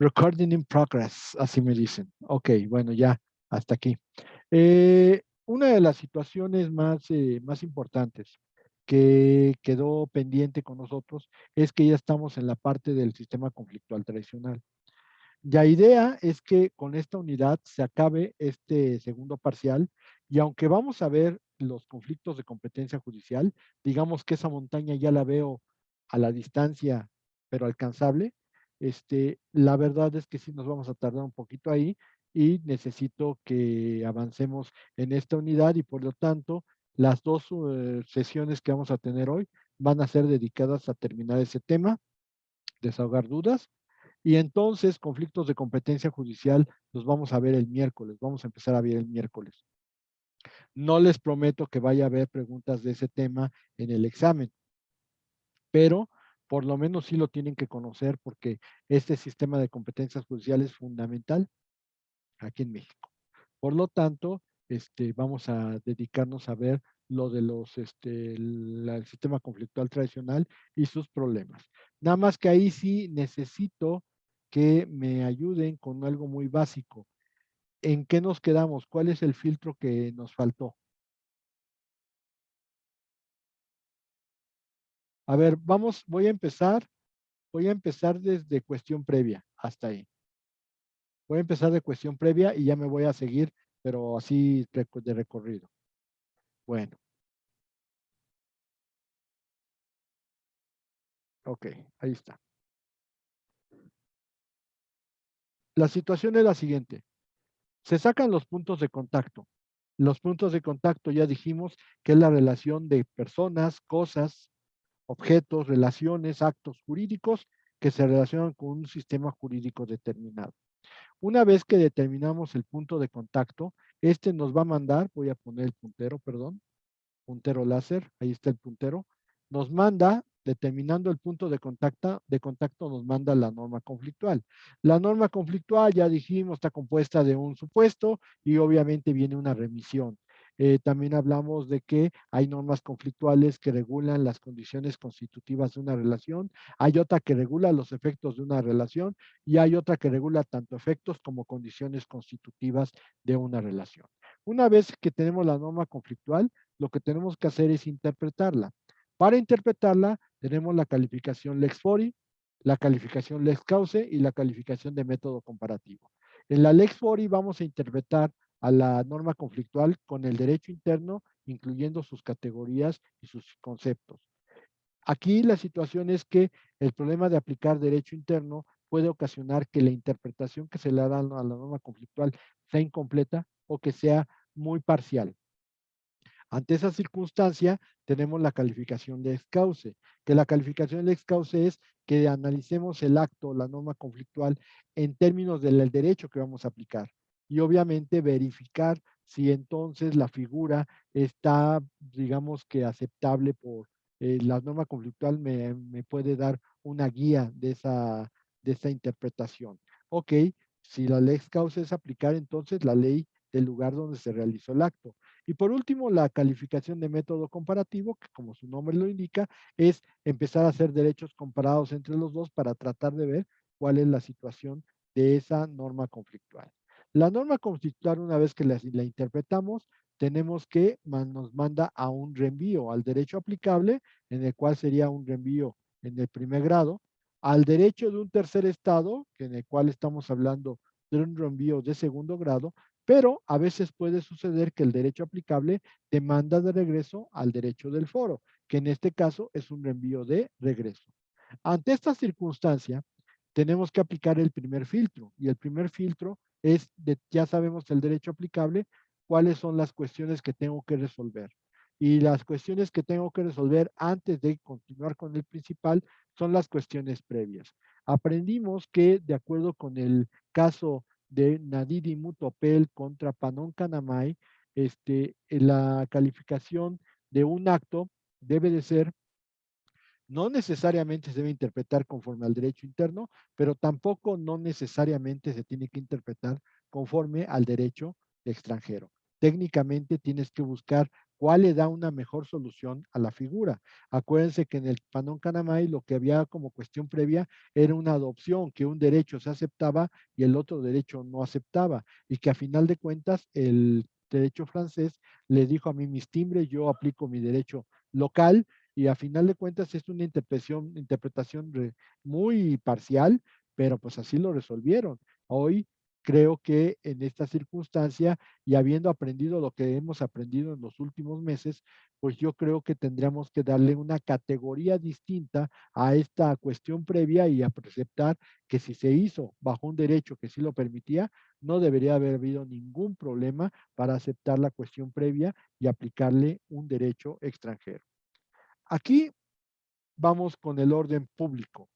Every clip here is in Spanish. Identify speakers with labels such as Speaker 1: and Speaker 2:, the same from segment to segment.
Speaker 1: Recording in progress, así me dicen. Ok, bueno, ya, hasta aquí. Una de las situaciones más importantes que quedó pendiente con nosotros es que ya estamos en la parte del sistema conflictual tradicional. La idea es que con esta unidad se acabe este segundo parcial y aunque vamos a ver los conflictos de competencia judicial, digamos que esa montaña ya la veo a la distancia, pero alcanzable. La verdad es que sí nos vamos a tardar un poquito ahí y necesito que avancemos en esta unidad y por lo tanto las dos sesiones que vamos a tener hoy van a ser dedicadas a terminar ese tema, desahogar dudas y entonces, conflictos de competencia judicial los vamos a ver el miércoles, vamos a empezar a ver el miércoles. No les prometo que vaya a haber preguntas de ese tema en el examen, pero por lo menos sí lo tienen que conocer porque este sistema de competencias judiciales es fundamental aquí en México. Por lo tanto, vamos a dedicarnos a ver lo de el sistema conflictual tradicional y sus problemas. Nada más que ahí sí necesito que me ayuden con algo muy básico. ¿En qué nos quedamos? ¿Cuál es el filtro que nos faltó? A ver, voy a empezar desde cuestión previa hasta ahí. Voy a empezar de cuestión previa y ya me voy a seguir, pero así de recorrido. Bueno, ok, ahí está. La situación es la siguiente. Se sacan los puntos de contacto. Los puntos de contacto ya dijimos que es la relación de personas, cosas, objetos, relaciones, actos jurídicos que se relacionan con un sistema jurídico determinado. Una vez que determinamos el punto de contacto, este nos va a mandar, voy a poner el puntero, perdón, puntero láser, ahí está el puntero, nos manda, determinando el punto de contacto nos manda la norma conflictual. La norma conflictual, ya dijimos, está compuesta de un supuesto y obviamente viene una remisión. También hablamos de que hay normas conflictuales que regulan las condiciones constitutivas de una relación, hay otra que regula los efectos de una relación y hay otra que regula tanto efectos como condiciones constitutivas de una relación. Una vez que tenemos la norma conflictual, lo que tenemos que hacer es interpretarla. Para interpretarla, tenemos la calificación Lex Fori, la calificación Lex Cauce y la calificación de método comparativo. En la Lex Fori vamos a interpretar a la norma conflictual con el derecho interno, incluyendo sus categorías y sus conceptos. Aquí la situación es que el problema de aplicar derecho interno puede ocasionar que la interpretación que se le da a la norma conflictual sea incompleta o que sea muy parcial. Ante esa circunstancia, tenemos la calificación de excauce, que la calificación de excauce es que analicemos el acto, la norma conflictual, en términos del derecho que vamos a aplicar. Y obviamente verificar si entonces la figura está, digamos que aceptable por la norma conflictual me puede dar una guía de esa interpretación. Ok, si la ley causa es aplicar entonces la ley del lugar donde se realizó el acto. Y por último, la calificación de método comparativo, que como su nombre lo indica, es empezar a hacer derechos comparados entre los dos para tratar de ver cuál es la situación de esa norma conflictual. La norma conflictual, una vez que la interpretamos, tenemos que nos manda a un reenvío al derecho aplicable, en el cual sería un reenvío en el primer grado, al derecho de un tercer estado, que en el cual estamos hablando de un reenvío de segundo grado, pero a veces puede suceder que el derecho aplicable demanda de regreso al derecho del foro, que en este caso es un reenvío de regreso. Ante esta circunstancia, tenemos que aplicar el primer filtro y el primer filtro es, ya sabemos el derecho aplicable, cuáles son las cuestiones que tengo que resolver. Y las cuestiones que tengo que resolver antes de continuar con el principal son las cuestiones previas. Aprendimos que de acuerdo con el caso de Nadidi Mutopel contra Panon Kanamay, la calificación de un acto debe de ser, no necesariamente se debe interpretar conforme al derecho interno, pero tampoco no necesariamente se tiene que interpretar conforme al derecho extranjero. Técnicamente tienes que buscar cuál le da una mejor solución a la figura. Acuérdense que en el Panón Canamay lo que había como cuestión previa era una adopción, que un derecho se aceptaba y el otro derecho no aceptaba, y que a final de cuentas el derecho francés le dijo a mí mis timbres, yo aplico mi derecho local, y a final de cuentas es una interpretación muy parcial, pero pues así lo resolvieron. Hoy creo que en esta circunstancia y habiendo aprendido lo que hemos aprendido en los últimos meses, pues yo creo que tendríamos que darle una categoría distinta a esta cuestión previa y a aceptar que si se hizo bajo un derecho que sí lo permitía, no debería haber habido ningún problema para aceptar la cuestión previa y aplicarle un derecho extranjero. Aquí vamos con el orden público.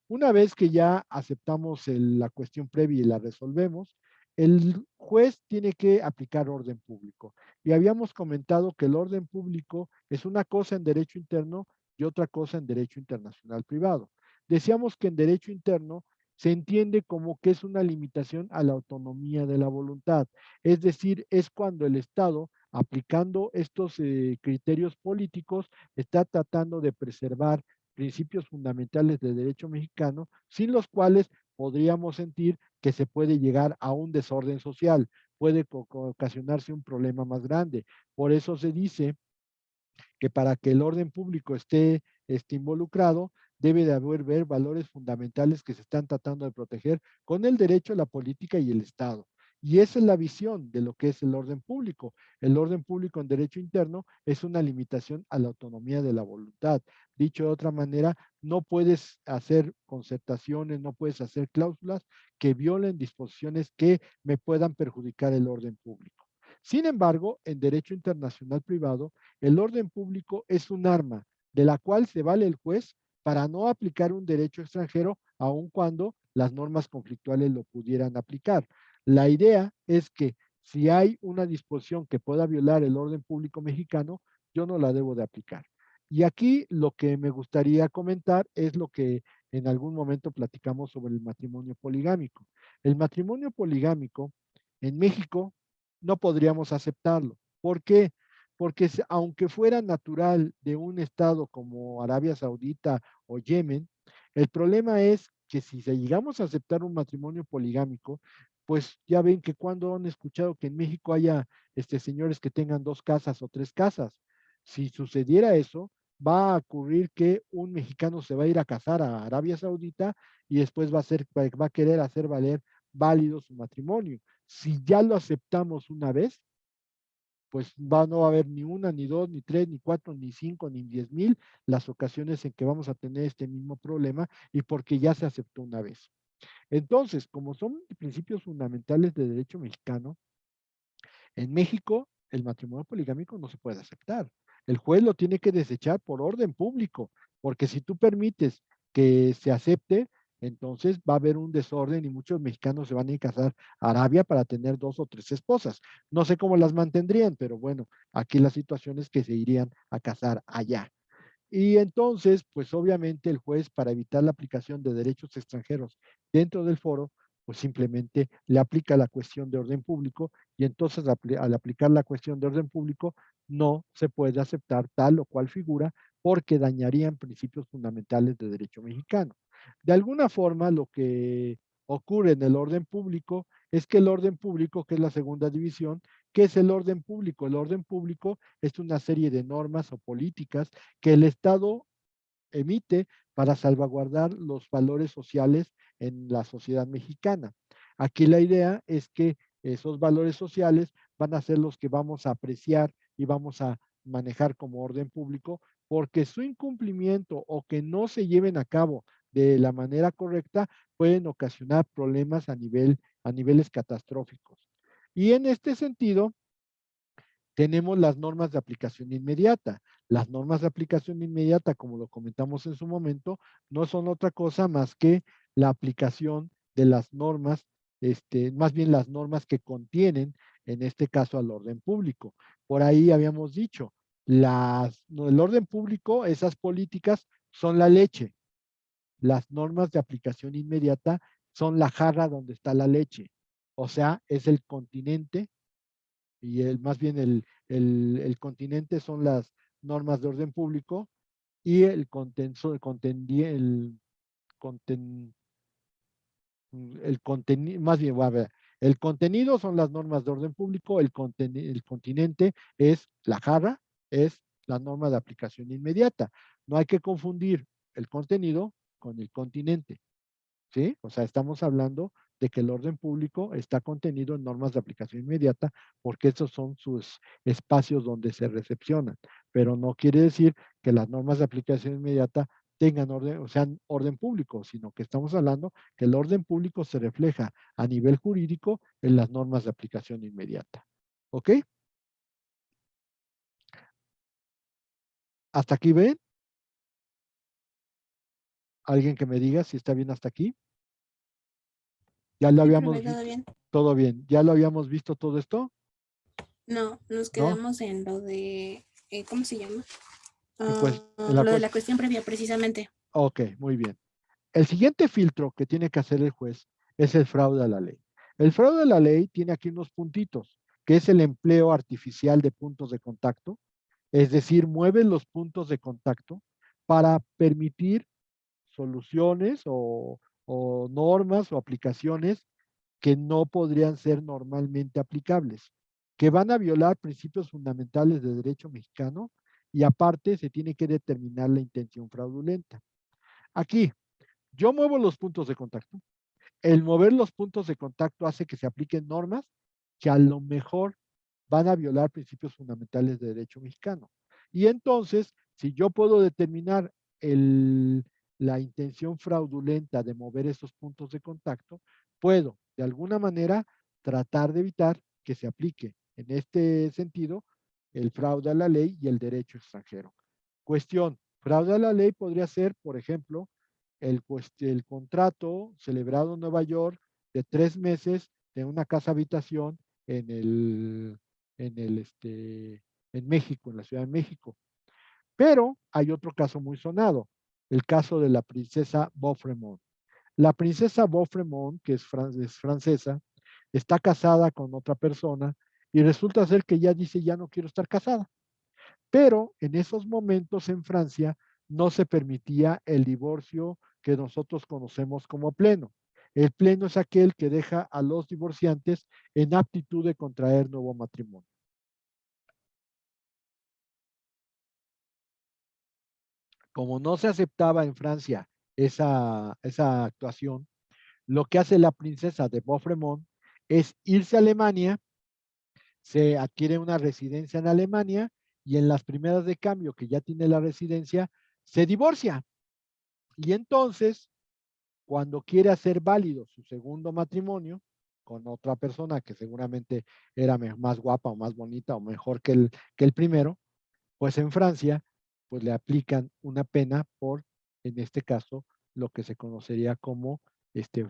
Speaker 1: Una vez que ya aceptamos la cuestión previa y la resolvemos, el juez tiene que aplicar orden público. Y habíamos comentado que el orden público es una cosa en derecho interno y otra cosa en derecho internacional privado. Decíamos que en derecho interno se entiende como que es una limitación a la autonomía de la voluntad. Es decir, es cuando el Estado, aplicando estos criterios políticos, está tratando de preservar principios fundamentales del derecho mexicano, sin los cuales podríamos sentir que se puede llegar a un desorden social, puede ocasionarse un problema más grande. Por eso se dice que para que el orden público esté involucrado, debe de haber valores fundamentales que se están tratando de proteger con el derecho, la política y el Estado. Y esa es la visión de lo que es el orden público. El orden público en derecho interno es una limitación a la autonomía de la voluntad. Dicho de otra manera, no puedes hacer concertaciones, no puedes hacer cláusulas que violen disposiciones que me puedan perjudicar el orden público. Sin embargo, en derecho internacional privado, el orden público es un arma de la cual se vale el juez para no aplicar un derecho extranjero, aun cuando las normas conflictuales lo pudieran aplicar. La idea es que si hay una disposición que pueda violar el orden público mexicano, yo no la debo de aplicar. Y aquí lo que me gustaría comentar es lo que en algún momento platicamos sobre el matrimonio poligámico. El matrimonio poligámico en México no podríamos aceptarlo. ¿Por qué? Porque aunque fuera natural de un estado como Arabia Saudita o Yemen, el problema es que si llegamos a aceptar un matrimonio poligámico, pues ya ven que cuando han escuchado que en México haya señores que tengan 2 casas o 3 casas. Si sucediera eso, va a ocurrir que un mexicano se va a ir a casar a Arabia Saudita y después va a querer hacer valer válido su matrimonio. Si ya lo aceptamos una vez, pues no va a haber ni una, ni dos, ni tres, ni cuatro, ni cinco, ni 10,000 las ocasiones en que vamos a tener este mismo problema y porque ya se aceptó una vez. Entonces, como son principios fundamentales de derecho mexicano, en México el matrimonio poligámico no se puede aceptar. El juez lo tiene que desechar por orden público, porque si tú permites que se acepte, entonces va a haber un desorden y muchos mexicanos se van a ir a casar a Arabia para tener 2 o 3 esposas. No sé cómo las mantendrían, pero bueno, aquí la situación es que se irían a casar allá. Y entonces, pues obviamente el juez, para evitar la aplicación de derechos extranjeros dentro del foro, pues simplemente le aplica la cuestión de orden público y entonces al aplicar la cuestión de orden público no se puede aceptar tal o cual figura porque dañarían principios fundamentales de derecho mexicano. De alguna forma, lo que ocurre en el orden público es que el orden público, que es la segunda división, ¿qué es el orden público? El orden público es una serie de normas o políticas que el Estado emite para salvaguardar los valores sociales en la sociedad mexicana. Aquí la idea es que esos valores sociales van a ser los que vamos a apreciar y vamos a manejar como orden público, porque su incumplimiento o que no se lleven a cabo de la manera correcta pueden ocasionar problemas a niveles catastróficos. Y en este sentido, tenemos las normas de aplicación inmediata. Las normas de aplicación inmediata, como lo comentamos en su momento, no son otra cosa más que la aplicación de las normas, más bien las normas que contienen, en este caso, al orden público. Por ahí habíamos dicho, el orden público, esas políticas son la leche. Las normas de aplicación inmediata son la jarra donde está la leche. O sea, es el continente y más bien el continente son las normas de orden público y el conten- el contenido, más bien, a ver, el contenido son las normas de orden público, el continente es la jarra, es la norma de aplicación inmediata. No hay que confundir el contenido con el continente. ¿Sí? O sea, estamos hablando de que el orden público está contenido en normas de aplicación inmediata porque esos son sus espacios donde se recepcionan, pero no quiere decir que las normas de aplicación inmediata tengan orden, o sean orden público, sino que estamos hablando que el orden público se refleja a nivel jurídico en las normas de aplicación inmediata. ¿Ok? ¿Hasta aquí ven? ¿Alguien que me diga si está bien hasta aquí? Ya lo
Speaker 2: Sí,
Speaker 1: habíamos
Speaker 2: profe, todo
Speaker 1: visto,
Speaker 2: bien.
Speaker 1: todo bien. ¿Ya lo habíamos visto todo esto?
Speaker 2: No, nos
Speaker 1: ¿No?
Speaker 2: quedamos en lo de, ¿cómo se llama?
Speaker 1: Pues en la
Speaker 2: Lo de la
Speaker 1: cuestión.
Speaker 2: cuestión previa, precisamente.
Speaker 1: Ok, muy bien. El siguiente filtro que tiene que hacer el juez es el fraude a la ley. El fraude a la ley tiene aquí unos puntitos, que es el empleo artificial de puntos de contacto, es decir, mueve los puntos de contacto para permitir soluciones o normas o aplicaciones que no podrían ser normalmente aplicables, que van a violar principios fundamentales de derecho mexicano y aparte se tiene que determinar la intención fraudulenta. Aquí, yo muevo los puntos de contacto. El mover los puntos de contacto hace que se apliquen normas que a lo mejor van a violar principios fundamentales de derecho mexicano. Y entonces, si yo puedo determinar la intención fraudulenta de mover esos puntos de contacto, puedo de alguna manera tratar de evitar que se aplique en este sentido el fraude a la ley y el derecho extranjero. Cuestión, fraude a la ley podría ser, por ejemplo, el contrato celebrado en Nueva York de 3 meses de una casa habitación en en el, en México, en la Ciudad de México. Pero hay otro caso muy sonado, el caso de la princesa Beaufremont. La princesa Beaufremont, que es francesa, está casada con otra persona y resulta ser que ella dice ya no quiero estar casada. Pero en esos momentos en Francia no se permitía el divorcio que nosotros conocemos como pleno. El pleno es aquel que deja a los divorciantes en aptitud de contraer nuevo matrimonio. Como no se aceptaba en Francia esa actuación, lo que hace la princesa de Beaufremont es irse a Alemania, se adquiere una residencia en Alemania y en las primeras de cambio que ya tiene la residencia, se divorcia. Y entonces cuando quiere hacer válido su segundo matrimonio con otra persona que seguramente era más guapa o más bonita o mejor que el primero, pues en Francia, pues le aplican una pena por, en este caso, lo que se conocería como este,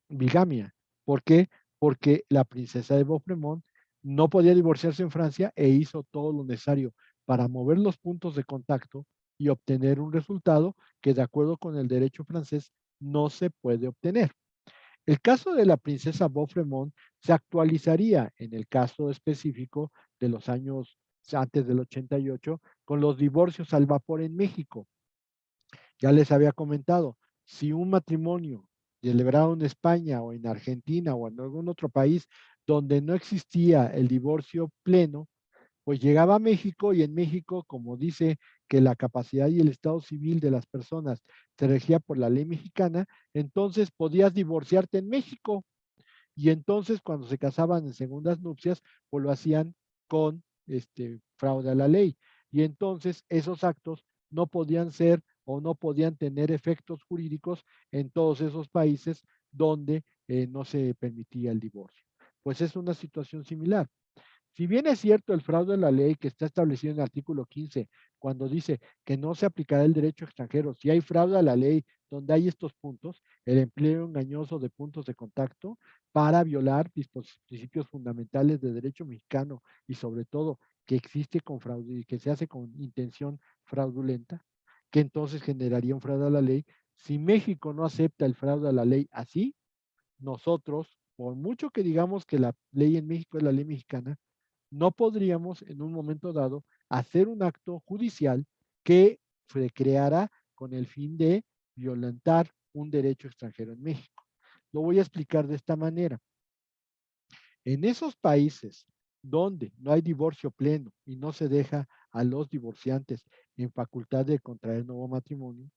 Speaker 1: bigamia. ¿Por qué? Porque la princesa de Beaufremont no podía divorciarse en Francia e hizo todo lo necesario para mover los puntos de contacto y obtener un resultado que de acuerdo con el derecho francés no se puede obtener. El caso de la princesa Beaufremont se actualizaría en el caso específico de los años antes del 88 con los divorcios al vapor en México. Ya les había comentado, si un matrimonio celebrado en España o en Argentina o en algún otro país donde no existía el divorcio pleno, pues llegaba a México y en México, como dice que la capacidad y el estado civil de las personas se regía por la ley mexicana, entonces podías divorciarte en México. Y entonces cuando se casaban en segundas nupcias, pues lo hacían con fraude a la ley. Y entonces esos actos no podían ser o no podían tener efectos jurídicos en todos esos países donde no se permitía el divorcio. Pues es una situación similar. Si bien es cierto el fraude a la ley que está establecido en el artículo 15, cuando dice que no se aplicará el derecho extranjero, si hay fraude a la ley donde hay estos puntos, el empleo engañoso de puntos de contacto para violar principios fundamentales de derecho mexicano y sobre todo que existe con fraude, que se hace con intención fraudulenta, que entonces generaría un fraude a la ley. Si México no acepta el fraude a la ley así, nosotros, por mucho que digamos que la ley en México es la ley mexicana, no podríamos en un momento dado hacer un acto judicial que se creara con el fin de violentar un derecho extranjero en México. Lo voy a explicar de esta manera. En esos países donde no hay divorcio pleno y no se deja a los divorciantes en facultad de contraer nuevo matrimonio,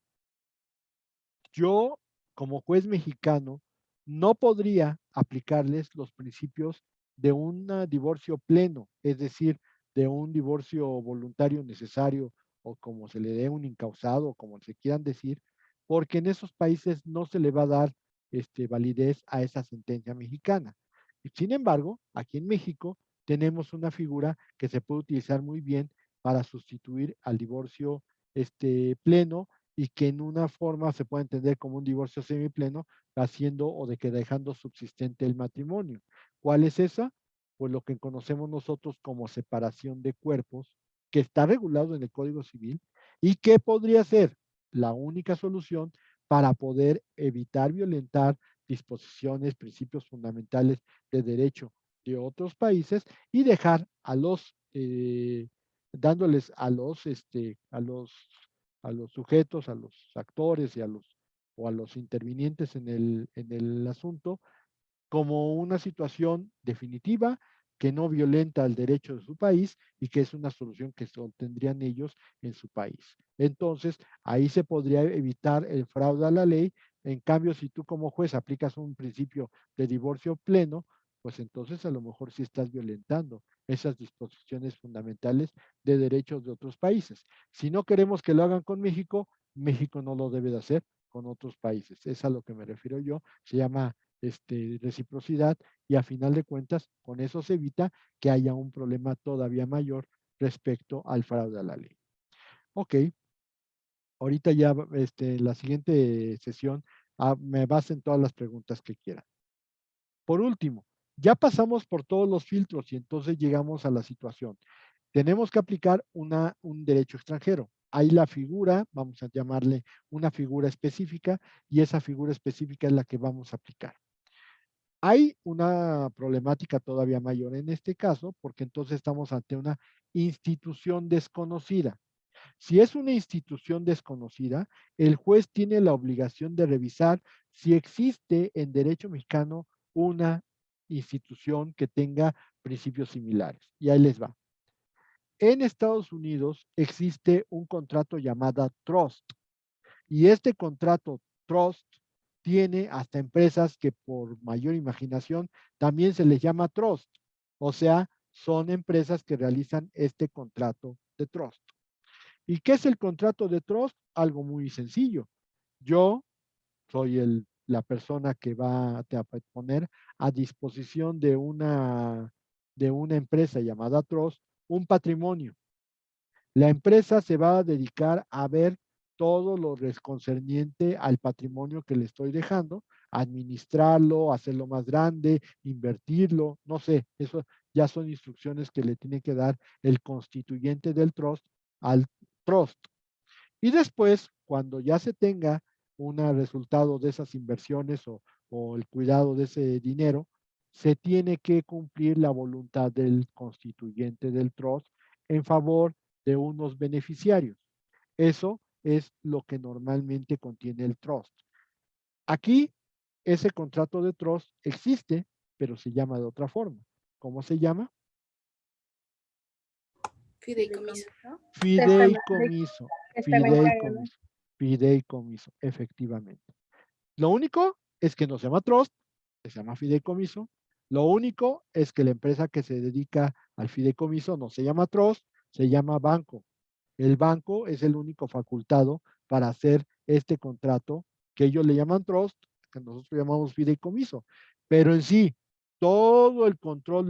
Speaker 1: yo, como juez mexicano, no podría aplicarles los principios de un divorcio pleno, es decir, de un divorcio voluntario necesario o como se le dé un incausado, como se quieran decir, porque en esos países no se le va a dar validez a esa sentencia mexicana. Sin embargo, aquí en México tenemos una figura que se puede utilizar muy bien para sustituir al divorcio pleno y que en una forma se puede entender como un divorcio semipleno, haciendo o de que dejando subsistente el matrimonio. ¿Cuál es esa? Pues lo que conocemos nosotros como separación de cuerpos, que está regulado en el Código Civil y que podría ser la única solución para poder evitar violentar disposiciones, principios fundamentales de derecho de otros países y dejar a los, dándoles a los sujetos, a los actores y o a los intervinientes en el asunto como una situación definitiva que no violenta el derecho de su país y que es una solución que obtendrían ellos en su país. Entonces, ahí se podría evitar el fraude a la ley. En cambio, si tú como juez aplicas un principio de divorcio pleno, pues entonces a lo mejor sí estás violentando esas disposiciones fundamentales de derechos de otros países. Si no queremos que lo hagan con México, México no lo debe de hacer con otros países. Es a lo que me refiero yo. Se llama reciprocidad y a final de cuentas con eso se evita que haya un problema todavía mayor respecto al fraude a la ley. Ok, ahorita ya la siguiente sesión me basen todas las preguntas que quieran. Por último, ya pasamos por todos los filtros y entonces llegamos a la situación. Tenemos que aplicar un derecho extranjero. Hay la figura, vamos a llamarle una figura específica, y esa figura específica es la que vamos a aplicar. Hay una problemática todavía mayor en este caso, porque entonces estamos ante una institución desconocida. Si es una institución desconocida, el juez tiene la obligación de revisar si existe en derecho mexicano una institución que tenga principios similares. Y ahí les va. En Estados Unidos existe un contrato llamado trust. Y este contrato trust tiene hasta empresas que por mayor imaginación también se les llama trust. O sea, son empresas que realizan este contrato de trust. ¿Y qué es el contrato de trust? Algo muy sencillo. Yo soy la persona que va a poner a disposición de una empresa llamada trust un patrimonio. La empresa se va a dedicar a ver todo lo concerniente al patrimonio que le estoy dejando, administrarlo, hacerlo más grande, invertirlo, no sé, eso ya son instrucciones que le tiene que dar el constituyente del trust al trust. Y después, cuando ya se tenga un resultado de esas inversiones o el cuidado de ese dinero, se tiene que cumplir la voluntad del constituyente del trust en favor de unos beneficiarios. Eso es lo que normalmente contiene el trust. Aquí, ese contrato de trust existe, pero se llama de otra forma. ¿Cómo se llama?
Speaker 2: Fideicomiso.
Speaker 1: Fideicomiso.
Speaker 3: Testamentario, ¿no?
Speaker 1: Fideicomiso. Fideicomiso, efectivamente. Lo único es que no se llama trust, se llama fideicomiso. Lo único es que la empresa que se dedica al fideicomiso no se llama trust, se llama banco. El banco es el único facultado para hacer este contrato que ellos le llaman trust, que nosotros llamamos fideicomiso. Pero en sí, todo el control